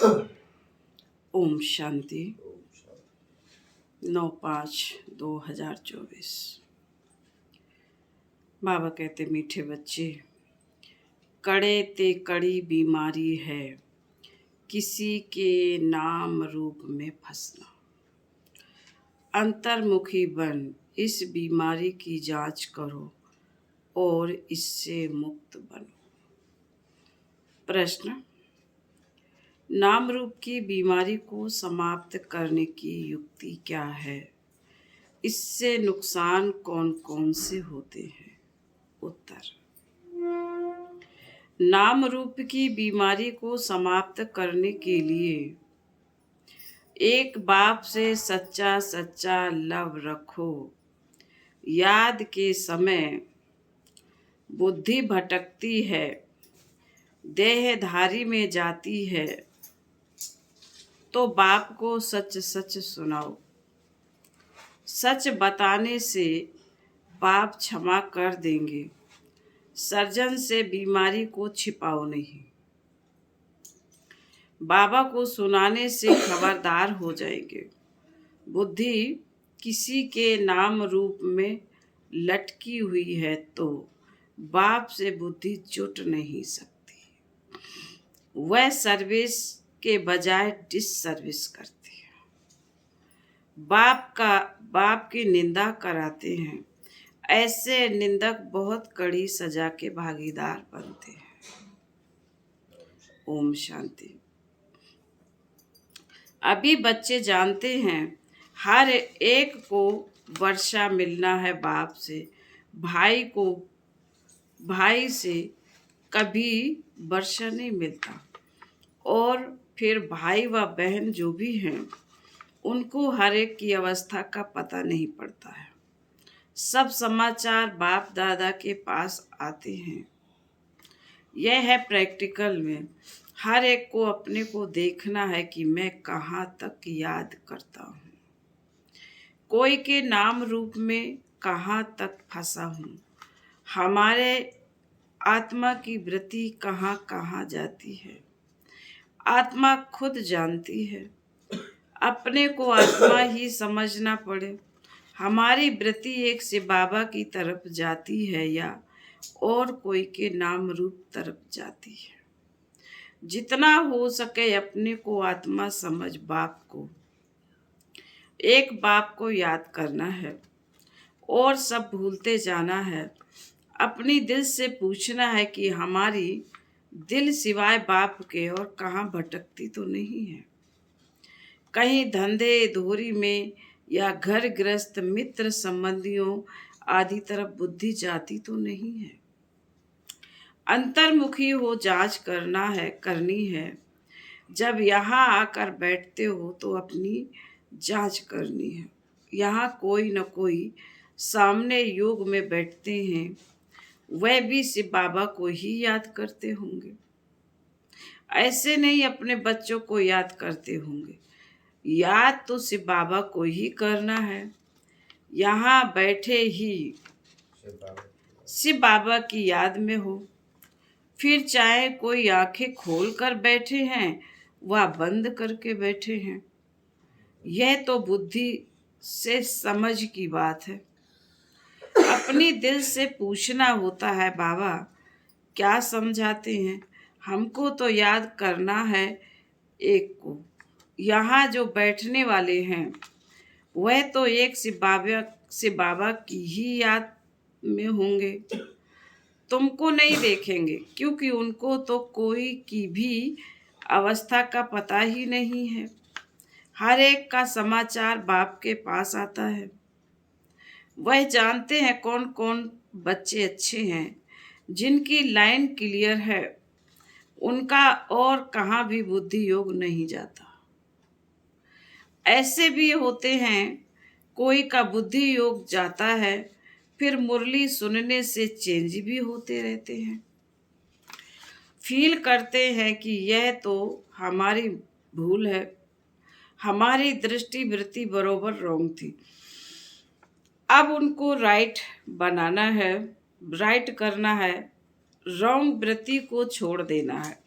ओम शांति। 9/5/2024। बाबा कहते, मीठे बच्चे, कड़े ते कड़ी बीमारी है किसी के नाम रूप में फंसना। अंतर्मुखी बन इस बीमारी की जांच करो और इससे मुक्त बनो। प्रश्न: नाम रूप की बीमारी को समाप्त करने की युक्ति क्या है? इससे नुकसान कौन कौन से होते हैं? उत्तर: नाम रूप की बीमारी को समाप्त करने के लिए एक बाप से सच्चा सच्चा लव रखो। याद के समय बुद्धि भटकती है, देहधारी में जाती है, तो बाप को सच सच सुनाओ। सच बताने से बाप क्षमा कर देंगे। सर्जन से बीमारी को छिपाओ नहीं। बाबा को सुनाने से खबरदार हो जाएंगे। बुद्धि किसी के नाम रूप में लटकी हुई है तो बाप से बुद्धि जुट नहीं सकती। वह सर्विस के बजाय डिससर्विस करती है। बाप की निंदा कराते हैं। ऐसे निंदक बहुत कड़ी सजा के भागीदार बनते हैं। ओम शांति। अभी बच्चे जानते हैं हर एक को वर्षा मिलना है बाप से। भाई से कभी वर्षा नहीं मिलता, और फिर भाई व बहन जो भी हैं उनको हर एक की अवस्था का पता नहीं पड़ता है। सब समाचार बाप दादा के पास आते हैं। यह है प्रैक्टिकल में। हर एक को अपने को देखना है कि मैं कहाँ तक याद करता हूँ, कोई के नाम रूप में कहाँ तक फंसा हूँ, हमारे आत्मा की वृत्ति कहाँ कहाँ जाती है। आत्मा खुद जानती है। अपने को आत्मा ही समझना पड़े। हमारी वृत्ति एक से बाबा की तरफ जाती है या और कोई के नाम रूप तरफ जाती है। जितना हो सके अपने को आत्मा समझ बाप को, एक बाप को याद करना है और सब भूलते जाना है। अपनी दिल से पूछना है कि हमारी दिल सिवाय बाप के और कहाँ भटकती तो नहीं है। कहीं धंधे धोरी में या घर गृहस्थ मित्र संबंधियों आदि तरफ बुद्धि जाती तो नहीं है। अंतर्मुखी हो जांच करनी है। जब यहाँ आकर बैठते हो तो अपनी जांच करनी है। यहाँ कोई न कोई सामने योग में बैठते हैं, वह भी शिव बाबा को ही याद करते होंगे। ऐसे नहीं अपने बच्चों को याद करते होंगे। याद तो शिव बाबा को ही करना है। यहाँ बैठे ही शिव बाबा की याद में हो। फिर चाहे कोई आंखें खोल कर बैठे हैं व बंद करके बैठे हैं, यह तो बुद्धि से समझ की बात है। अपनी दिल से पूछना होता है, बाबा क्या समझाते हैं? हमको तो याद करना है एक को। यहाँ जो बैठने वाले हैं वह तो एक से बाबा की ही याद में होंगे। तुमको नहीं देखेंगे क्योंकि उनको तो कोई की भी अवस्था का पता ही नहीं है। हर एक का समाचार बाप के पास आता है। वह जानते हैं कौन कौन बच्चे अच्छे हैं, जिनकी लाइन क्लियर है, उनका और कहाँ भी बुद्धि योग नहीं जाता। ऐसे भी होते हैं कोई का बुद्धि योग जाता है, फिर मुरली सुनने से चेंज भी होते रहते हैं। फील करते हैं कि यह तो हमारी भूल है, हमारी दृष्टि वृत्ति बरोबर रॉन्ग थी। अब उनको राइट बनाना है, राइट करना है, रॉन्ग वृत्ति को छोड़ देना है।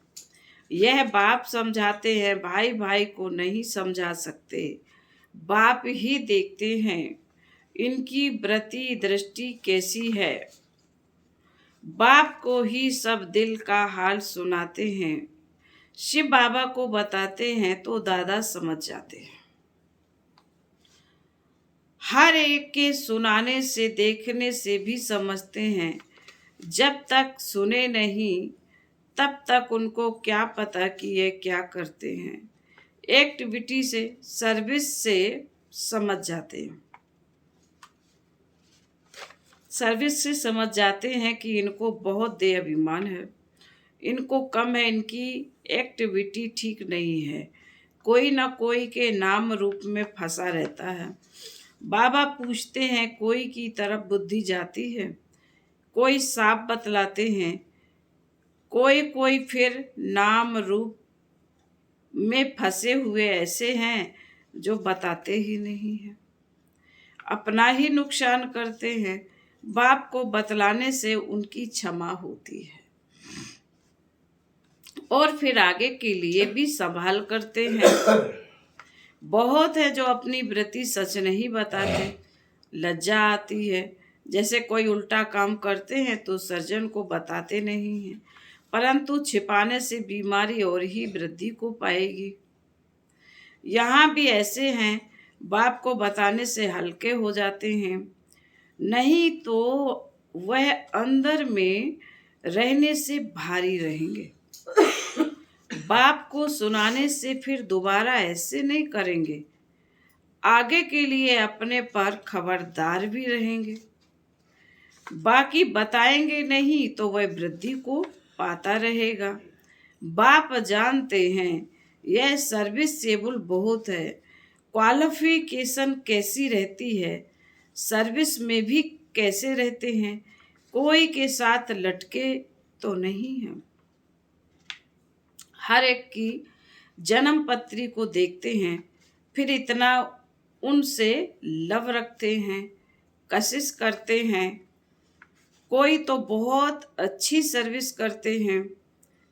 यह बाप समझाते हैं, भाई भाई को नहीं समझा सकते, बाप ही देखते हैं इनकी वृत्ति दृष्टि कैसी है। बाप को ही सब दिल का हाल सुनाते हैं, शिव बाबा को बताते हैं तो दादा समझ जाते हैं। हर एक के सुनाने से देखने से भी समझते हैं, जब तक सुने नहीं तब तक उनको क्या पता कि ये क्या करते हैं। एक्टिविटी से सर्विस से समझ जाते हैं, सर्विस से समझ जाते हैं कि इनको बहुत दे अभिमान है, इनको कम है, इनकी एक्टिविटी ठीक नहीं है, कोई ना कोई के नाम रूप में फंसा रहता है। बाबा पूछते हैं, कोई की तरफ बुद्धि जाती है, कोई साफ बतलाते हैं, कोई कोई फिर नाम रूप में फंसे हुए ऐसे हैं जो बताते ही नहीं हैं, अपना ही नुकसान करते हैं। बाप को बतलाने से उनकी क्षमा होती है और फिर आगे के लिए भी संभाल करते हैं। बहुत है जो अपनी वृत्ति सच नहीं बताते, लज्जा आती है। जैसे कोई उल्टा काम करते हैं तो सर्जन को बताते नहीं हैं, परंतु छिपाने से बीमारी और ही वृद्धि को पाएगी। यहाँ भी ऐसे हैं, बाप को बताने से हल्के हो जाते हैं, नहीं तो वह अंदर में रहने से भारी रहेंगे। बाप को सुनाने से फिर दोबारा ऐसे नहीं करेंगे, आगे के लिए अपने पर खबरदार भी रहेंगे। बाकी बताएंगे नहीं तो वह वृद्धि को पाता रहेगा। बाप जानते हैं यह सर्विसेबल बहुत है, क्वालिफिकेशन कैसी रहती है, सर्विस में भी कैसे रहते हैं, कोई के साथ लटके तो नहीं है। हर एक की जन्म पत्री को देखते हैं, फिर इतना उनसे लव रखते हैं, कशिश करते हैं। कोई तो बहुत अच्छी सर्विस करते हैं,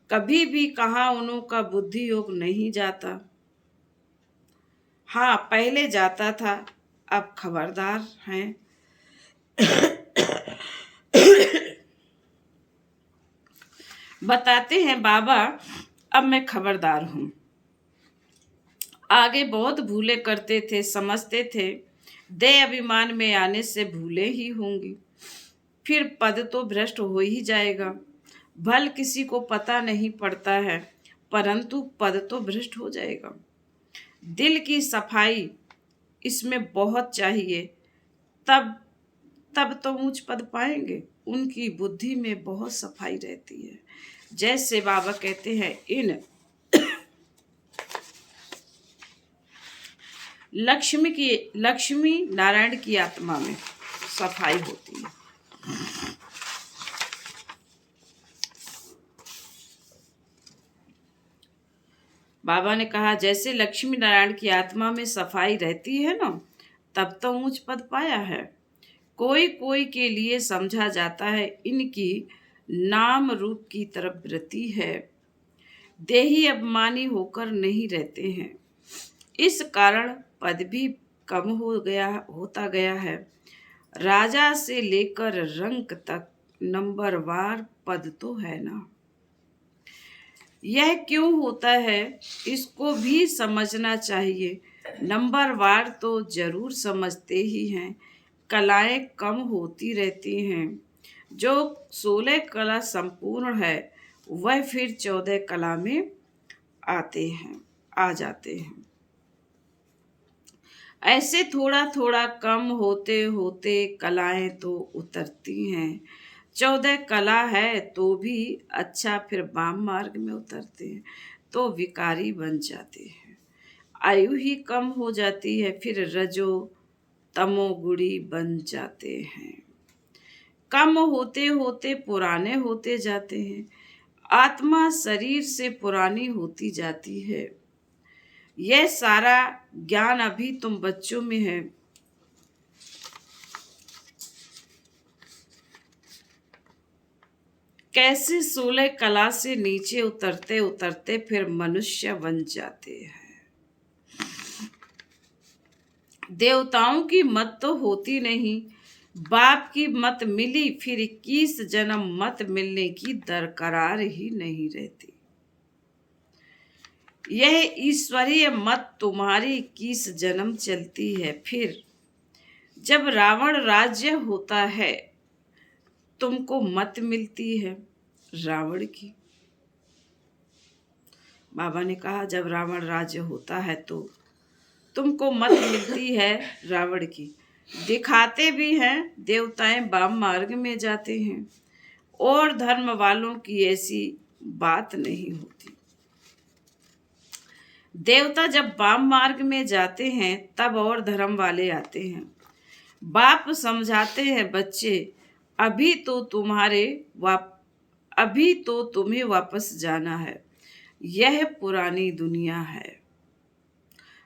कभी भी कहाँ उन्हों का बुद्धि योग नहीं जाता। हाँ, पहले जाता था, अब खबरदार हैं। बताते हैं बाबा, अब मैं खबरदार हूँ। आगे बहुत भूले करते थे, समझते थे दे अभिमान में आने से भूले ही होंगी, फिर पद तो भ्रष्ट हो ही जाएगा। भल किसी को पता नहीं पड़ता है, परंतु पद तो भ्रष्ट हो जाएगा। दिल की सफाई इसमें बहुत चाहिए, तब तब तो ऊंच पद पाएंगे। उनकी बुद्धि में बहुत सफाई रहती है। जैसे बाबा कहते हैं, इन लक्ष्मी नारायण की आत्मा में सफाई होती है। बाबा ने कहा, जैसे लक्ष्मी नारायण की आत्मा में सफाई रहती है ना, तब तो ऊंच पद पाया है। कोई कोई के लिए समझा जाता है इनकी नाम रूप की तरफ वृत्ति है, देही अभिमानी होकर नहीं रहते हैं, इस कारण पद भी कम होता गया है। राजा से लेकर रंक तक नंबरवार पद तो है ना। यह क्यों होता है इसको भी समझना चाहिए। नंबरवार तो जरूर समझते ही हैं, कलाएं कम होती रहती हैं। जो 16 कला संपूर्ण है वह फिर 14 कला में आ जाते हैं। ऐसे थोड़ा थोड़ा कम होते होते कलाएं तो उतरती हैं। 14 कला है तो भी अच्छा, फिर वाम मार्ग में उतरते हैं तो विकारी बन जाते हैं। आयु ही कम हो जाती है, फिर रजो तमोगुणी बन जाते हैं। कम होते होते पुराने होते जाते हैं। आत्मा शरीर से पुरानी होती जाती है। यह सारा ज्ञान अभी तुम बच्चों में है। कैसे सूले कला से नीचे उतरते उतरते फिर मनुष्य बन जाते हैं। देवताओं की मत तो होती नहीं, बाप की मत मिली फिर 21 जन्म मत मिलने की दरकरार ही नहीं रहती। यह ईश्वरीय मत तुम्हारी 21 जन्म चलती है। फिर जब रावण राज्य होता है तुमको मत मिलती है रावण की। बाबा ने कहा जब रावण राज्य होता है तो तुमको मत मिलती है रावण की। दिखाते भी हैं देवताएं वाम मार्ग में जाते हैं और धर्म वालों की ऐसी बात नहीं होती। देवता जब वाम मार्ग में जाते हैं तब और धर्म वाले आते हैं। बाप समझाते हैं बच्चे अभी तो तुम्हें वापस जाना है, यह पुरानी दुनिया है।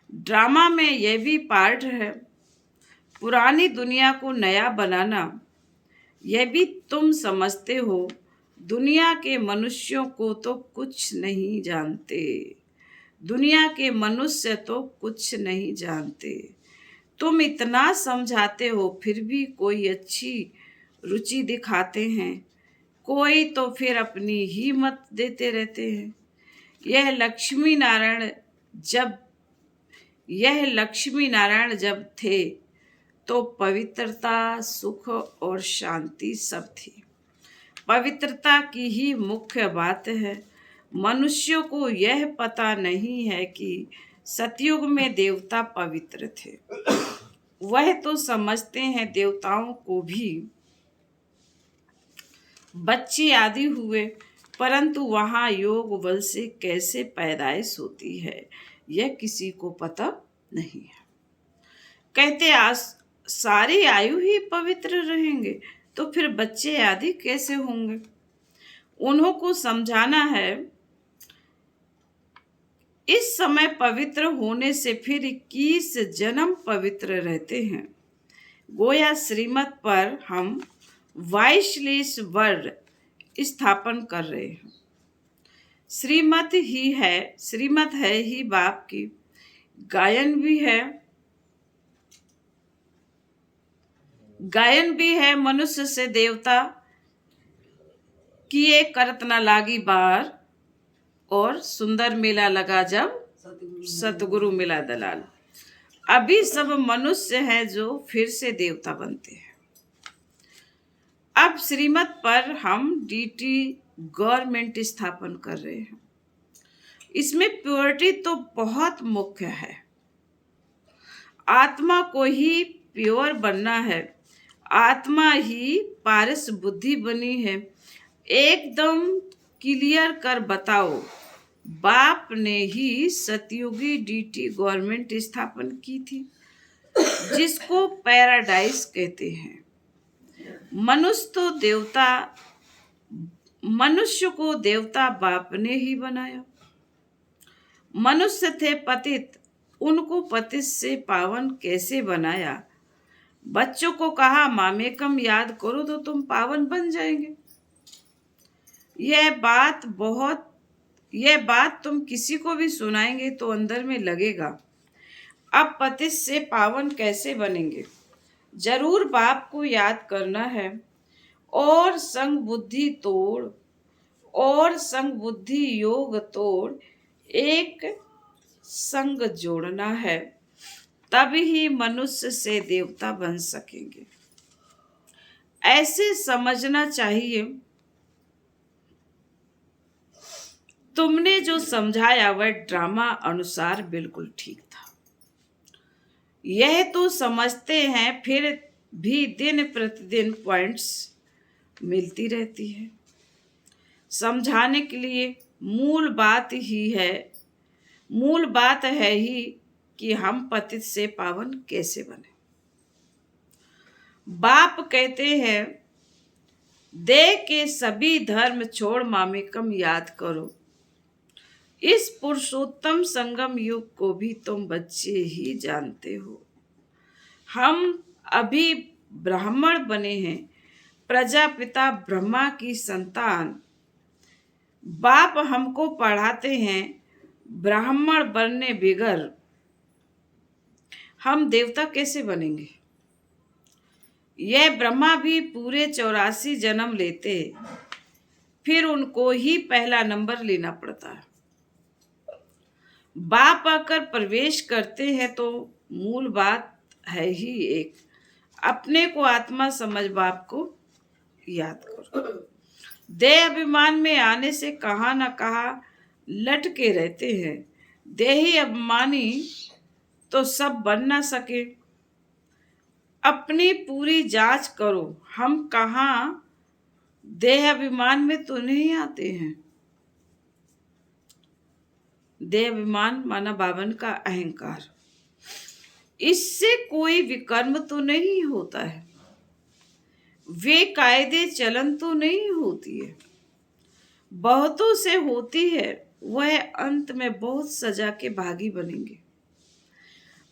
ड्रामा में यह भी पार्ट है, पुरानी दुनिया को नया बनाना। यह भी तुम समझते हो। दुनिया के मनुष्यों को तो कुछ नहीं जानते, दुनिया के मनुष्य तो कुछ नहीं जानते। तुम इतना समझाते हो फिर भी कोई अच्छी रुचि दिखाते हैं, कोई तो फिर अपनी ही मत देते रहते हैं। यह लक्ष्मी नारायण जब थे तो पवित्रता, सुख और शांति सब थी। पवित्रता की ही मुख्य बात है। मनुष्यों को यह पता नहीं है कि सतयुग में देवता पवित्र थे। वह तो समझते हैं देवताओं को भी बच्चे आदि हुए, परंतु वहां योग बल से कैसे पैदाइश होती है यह किसी को पता नहीं है। कहते आज सारी आयु ही पवित्र रहेंगे तो फिर बच्चे आदि कैसे होंगे। उन्हों को समझाना है इस समय पवित्र होने से फिर 21 जन्म पवित्र रहते हैं। गोया श्रीमत पर हम वाइशलेश वर्ड स्थापन कर रहे हैं। श्रीमत है ही बाप की। गायन भी है मनुष्य से देवता किए करत न लागी बार, और सुंदर मेला लगा जब सतगुरु मिला दलाल। अभी सब मनुष्य हैं जो फिर से देवता बनते हैं। अब श्रीमत पर हम डीटी गवर्नमेंट स्थापन कर रहे हैं। इसमें प्योरिटी तो बहुत मुख्य है। आत्मा को ही प्योर बनना है। आत्मा ही पारस बुद्धि बनी है। एकदम क्लियर कर बताओ। बाप ने ही सतयुगी डीटी गवर्नमेंट स्थापन की थी जिसको पैराडाइज कहते हैं। मनुष्य को देवता बाप ने ही बनाया। मनुष्य थे पतित, उनको पतित से पावन कैसे बनाया। बच्चों को कहा मामेकम याद करो तो तुम पावन बन जाएंगे। यह बात तुम किसी को भी सुनाएंगे तो अंदर में लगेगा अब पतित से पावन कैसे बनेंगे। जरूर बाप को याद करना है और संग बुद्धि योग तोड़ एक संग जोड़ना है, तभी ही मनुष्य से देवता बन सकेंगे। ऐसे समझना चाहिए। तुमने जो समझाया वह ड्रामा अनुसार बिल्कुल ठीक था। यह तो समझते हैं फिर भी दिन प्रतिदिन पॉइंट्स मिलती रहती है। समझाने के लिए मूल बात है ही कि हम पतित से पावन कैसे बने। बाप कहते हैं दे के सभी धर्म छोड़ मामेकम याद करो। इस पुरुषोत्तम संगम युग को भी तुम बच्चे ही जानते हो। हम अभी ब्राह्मण बने हैं, प्रजापिता ब्रह्मा की संतान, बाप हमको पढ़ाते हैं ब्राह्मण बनने बिगर हम देवता कैसे बनेंगे। यह ब्रह्मा भी पूरे 84 जन्म लेते, फिर उनको ही पहला नंबर लेना पड़ता है। बाप आकर प्रवेश करते हैं तो मूल बात है ही एक, अपने को आत्मा समझ बाप को याद करो। देह अभिमान में आने से कहाँ न कहाँ लटके रहते हैं। देही अभिमानी तो सब बन ना सके। अपनी पूरी जांच करो, हम कहाँ देह अभिमान में तो नहीं आते हैं। देह अभिमान माना बावन का अहंकार, इससे कोई विकर्म तो नहीं होता है, वे कायदे चलन तो नहीं होती है, बहुतों से होती है, वह अंत में बहुत सजा के भागी बनेंगे।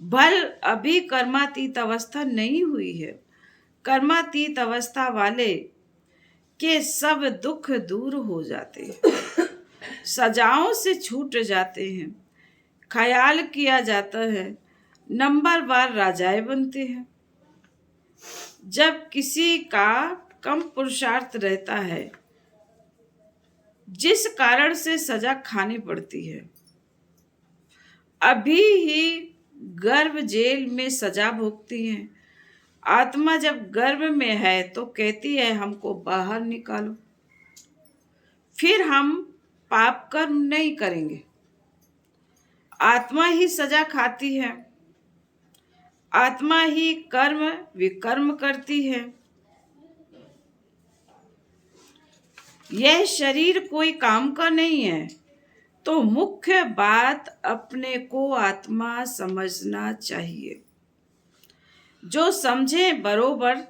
भल अभी कर्मातीत अवस्था नहीं हुई है। कर्मातीत अवस्था वाले के सब दुख दूर हो जाते हैं, सजाओं से छूट जाते हैं, ख्याल किया जाता है, नंबरवार राजाए बनते हैं। जब किसी का कम पुरुषार्थ रहता है, जिस कारण से सजा खानी पड़ती है, अभी ही गर्भ जेल में सजा भोगती है। आत्मा जब गर्भ में है तो कहती है हमको बाहर निकालो, फिर हम पाप कर्म नहीं करेंगे। आत्मा ही सजा खाती है, आत्मा ही कर्म विकर्म करती है। यह शरीर कोई काम का नहीं है, तो मुख्य बात अपने को आत्मा समझना चाहिए। जो समझे बरोबर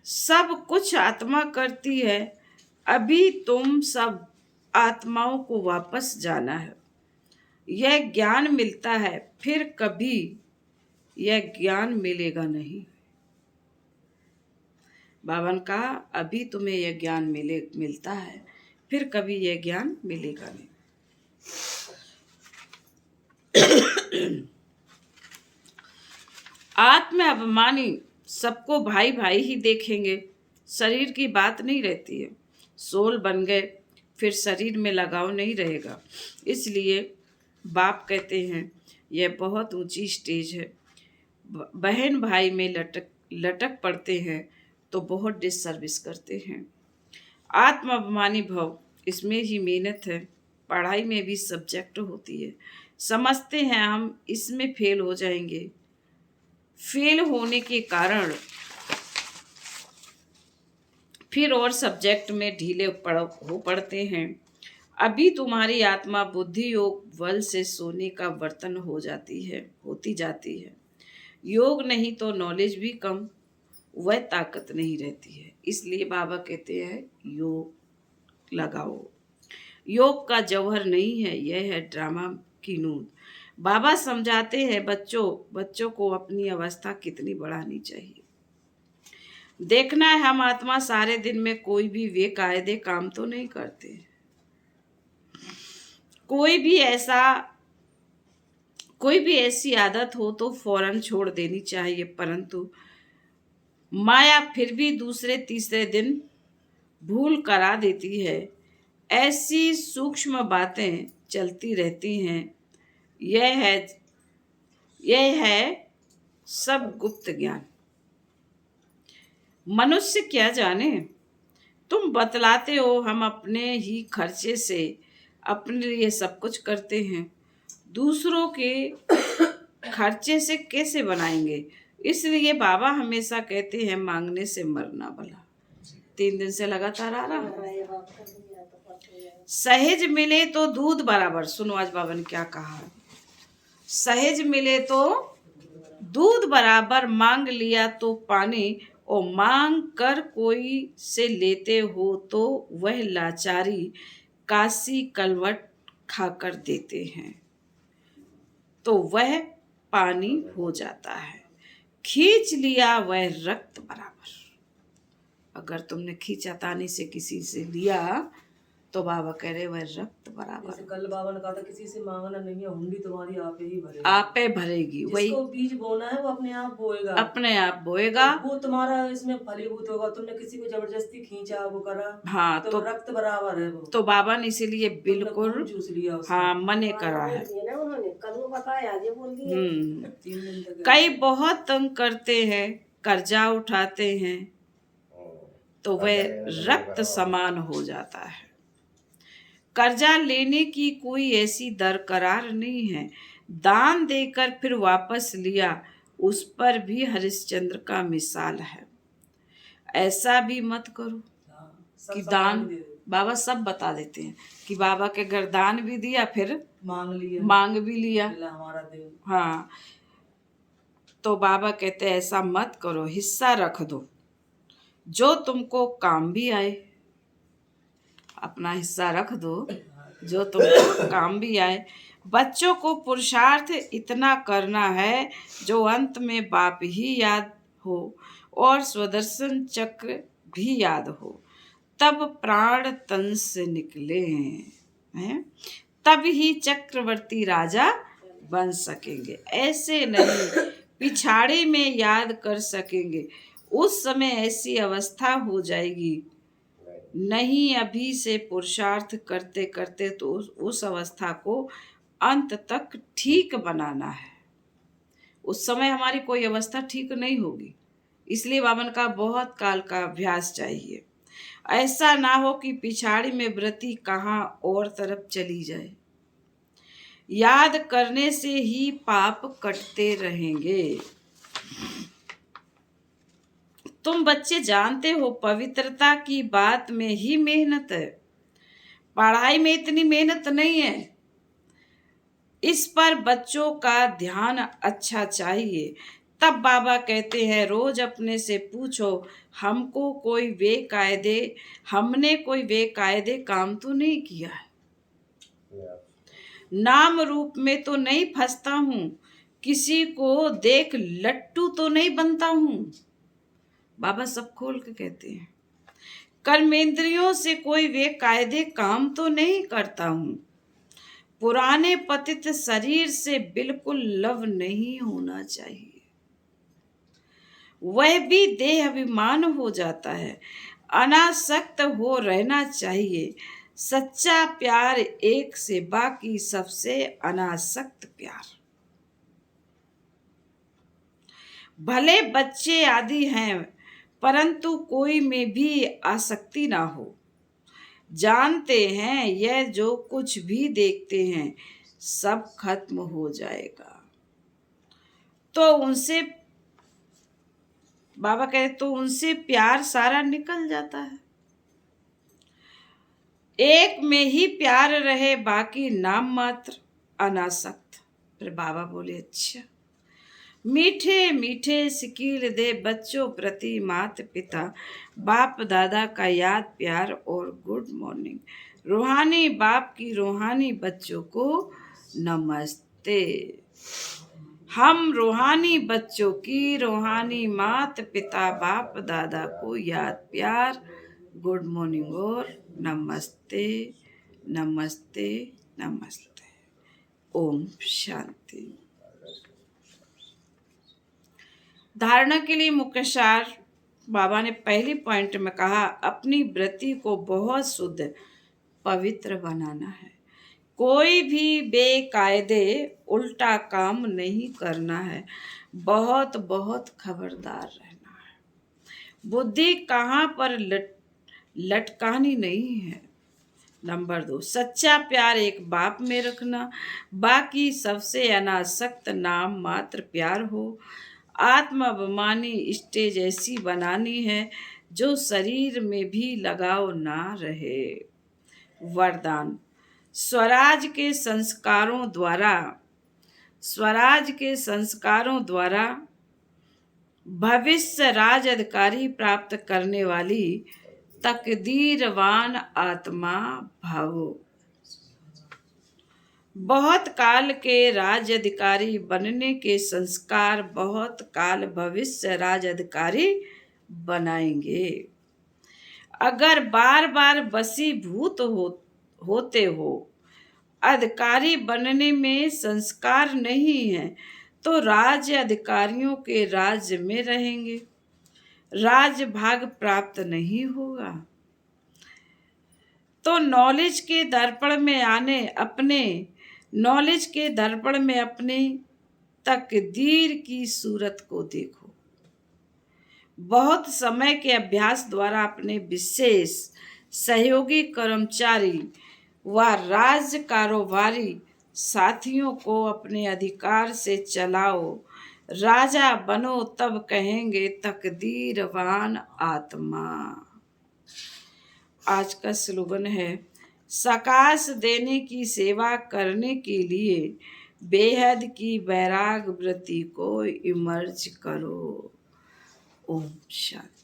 सब कुछ आत्मा करती है, अभी तुम सब आत्माओं को वापस जाना है। यह ज्ञान मिलता है, फिर कभी यह ज्ञान मिलेगा नहीं। बावन का अभी तुम्हें यह ज्ञान मिलता है, फिर कभी यह ज्ञान मिलेगा नहीं। आत्म अभिमानी सबको भाई भाई ही देखेंगे, शरीर की बात नहीं रहती है। सोल बन गए फिर शरीर में लगाव नहीं रहेगा। इसलिए बाप कहते हैं यह बहुत ऊंची स्टेज है। बहन भाई में लटक पड़ते हैं तो बहुत डिससर्विस करते हैं। आत्म अभिमानी भव, इसमें ही मेहनत है। पढ़ाई में भी सब्जेक्ट होती है, समझते हैं हम इसमें फेल हो जाएंगे। फेल होने के कारण फिर और सब्जेक्ट में ढीले हो पड़ते हैं। अभी तुम्हारी आत्मा बुद्धि योग बल से सोने का बर्तन होती जाती है। योग नहीं तो नॉलेज भी कम, वह ताकत नहीं रहती है। इसलिए बाबा कहते हैं योग लगाओ। योग का जौहर नहीं है, यह है ड्रामा की नून। बाबा समझाते हैं बच्चों को अपनी अवस्था कितनी बढ़ानी चाहिए। देखना है हम आत्मा सारे दिन में कोई भी बेकायदे काम तो नहीं करते। कोई भी ऐसी आदत हो तो फौरन छोड़ देनी चाहिए, परंतु माया फिर भी दूसरे तीसरे दिन भूल करा देती है। ऐसी सूक्ष्म बातें चलती रहती हैं। यह है सब गुप्त ज्ञान। मनुष्य क्या जाने, तुम बतलाते हो हम अपने ही खर्चे से अपने लिए सब कुछ करते हैं, दूसरों के खर्चे से कैसे बनाएंगे। इसलिए बाबा हमेशा कहते हैं मांगने से मरना भला। 3 दिन से लगातार आ रहा। सहज मिले तो दूध बराबर। सुनो आज बाबा ने क्या कहा। सहज मिले तो दूध बराबर, मांग लिया तो पानी, और मांग कर कोई से लेते हो तो वह लाचारी काशी कलवट खाकर देते हैं तो वह पानी हो जाता है। खींच लिया वह रक्त बराबर। अगर तुमने खींचातानी से किसी से लिया तो बाबा कह रहे वह रक्त बराबर। जैसे कल बाबा ने कहा था किसी से मांगना नहीं है, हुंडी तुम्हारी आपे ही भरेगी। आपे भरेगी। वही जिसको बीज बोना है वो अपने आप बोएगा, अपने आप बोएगा, वो तुम्हारा इसमें फलीभूत होगा। तुमने किसी को जबरदस्ती खींचा, वो करा, हाँ तो रक्त बराबर है वो। तो बाबा ने इसीलिए बिल्कुल चूस लिया उसका। हाँ मने करा है। उन्होंने कल बताया, ये बोल दिए 3 दिन तक। कई बहुत तंग करते हैं, कर्जा उठाते हैं तो वह रक्त समान हो जाता है। कर्जा लेने की कोई ऐसी दरकरार नहीं है। दान देकर फिर वापस लिया, उस पर भी हरिश्चंद्र का मिसाल है। ऐसा भी मत करो कि दान, बाबा सब बता देते हैं कि बाबा के घर दान भी दिया फिर मांग भी लिया। हमारा दे। हाँ, तो बाबा कहते हैं ऐसा मत करो, हिस्सा रख दो जो तुमको काम भी आए। अपना हिस्सा रख दो जो तुमको काम भी आए। बच्चों को पुरुषार्थ इतना करना है जो अंत में बाप ही याद हो और स्वदर्शन चक्र भी याद हो, तब प्राण तन से निकले हैं, तब ही चक्रवर्ती राजा बन सकेंगे। ऐसे नहीं पिछाड़े में याद कर सकेंगे, उस समय ऐसी अवस्था हो जाएगी। नहीं अभी से पुरुषार्थ करते करते तो उस अवस्था को अंत तक ठीक बनाना है। उस समय हमारी कोई अवस्था ठीक नहीं होगी, इसलिए बाबन का बहुत काल का अभ्यास चाहिए। ऐसा ना हो कि पिछाड़ी में वृत्ति कहाँ और तरफ चली जाए। याद करने से ही पाप कटते रहेंगे। तुम बच्चे जानते हो पवित्रता की बात में ही मेहनत है, पढ़ाई में इतनी मेहनत नहीं है। इस पर बच्चों का ध्यान अच्छा चाहिए। तब बाबा कहते हैं रोज अपने से पूछो हमने कोई बेकायदे काम तो नहीं किया है, नाम रूप में तो नहीं फंसता हूँ, किसी को देख लट्टू तो नहीं बनता हूँ। बाबा सब खोल के कहते हैं कर्मेंद्रियों से कोई बेकायदे काम तो नहीं करता हूँ, पुराने पतित शरीर से बिल्कुल लव नहीं होना चाहिए, वह भी देह अभिमान हो जाता है, अनासक्त हो रहना चाहिए। सच्चा प्यार एक से बाकी सबसे अनासक्त प्यार। भले बच्चे आदि हैं परंतु कोई में भी आसक्ति ना हो। जानते हैं यह जो कुछ भी देखते हैं सब खत्म हो जाएगा, तो उनसे बाबा कहे तो उनसे प्यार सारा निकल जाता है। एक में ही प्यार रहे, बाकी नाम मात्र अनासक्त। फिर बाबा बोले अच्छा, मीठे मीठे सिकील दे बच्चों प्रति माता पिता बाप दादा का याद प्यार और गुड मॉर्निंग। रूहानी बाप की रूहानी बच्चों को नमस्ते। हम रूहानी बच्चों की रूहानी माता पिता बाप दादा को याद प्यार गुड मॉर्निंग और नमस्ते नमस्ते नमस्ते। ओम शांति। धारणा के लिए मुख्य सार बाबा ने पहली पॉइंट में कहा अपनी वृत्ति को बहुत शुद्ध पवित्र बनाना है। कोई भी बेकायदे उल्टा काम नहीं करना है, बहुत बहुत खबरदार रहना है। बुद्धि कहाँ पर लटकानी नहीं है। नंबर 2, सच्चा प्यार एक बाप में रखना, बाकी सबसे अनासक्त नाम मात्र प्यार हो। आत्माभिमानी स्टेज ऐसी बनानी है जो शरीर में भी लगाव ना रहे। वरदान, स्वराज के संस्कारों द्वारा भविष्य राज अधिकारी प्राप्त करने वाली तकदीरवान आत्मा भवो। बहुत काल के राज अधिकारी बनने के संस्कार बहुत काल भविष्य राज अधिकारी बनाएंगे। अगर बार बार वशीभूत होते हो, अधिकारी बनने में संस्कार नहीं है, तो राज्य अधिकारियों के राज्य में रहेंगे, राज भाग प्राप्त नहीं होगा। तो नॉलेज के दर्पण में अपने तकदीर की सूरत को देखो। बहुत समय के अभ्यास द्वारा अपने विशेष सहयोगी कर्मचारी व राज्य कारोबारी साथियों को अपने अधिकार से चलाओ। राजा बनो, तब कहेंगे तकदीरवान आत्मा। आज का स्लोगन है, सकाश देने की सेवा करने के लिए बेहद की वैराग वृत्ति को इमर्ज करो। ओम शांति।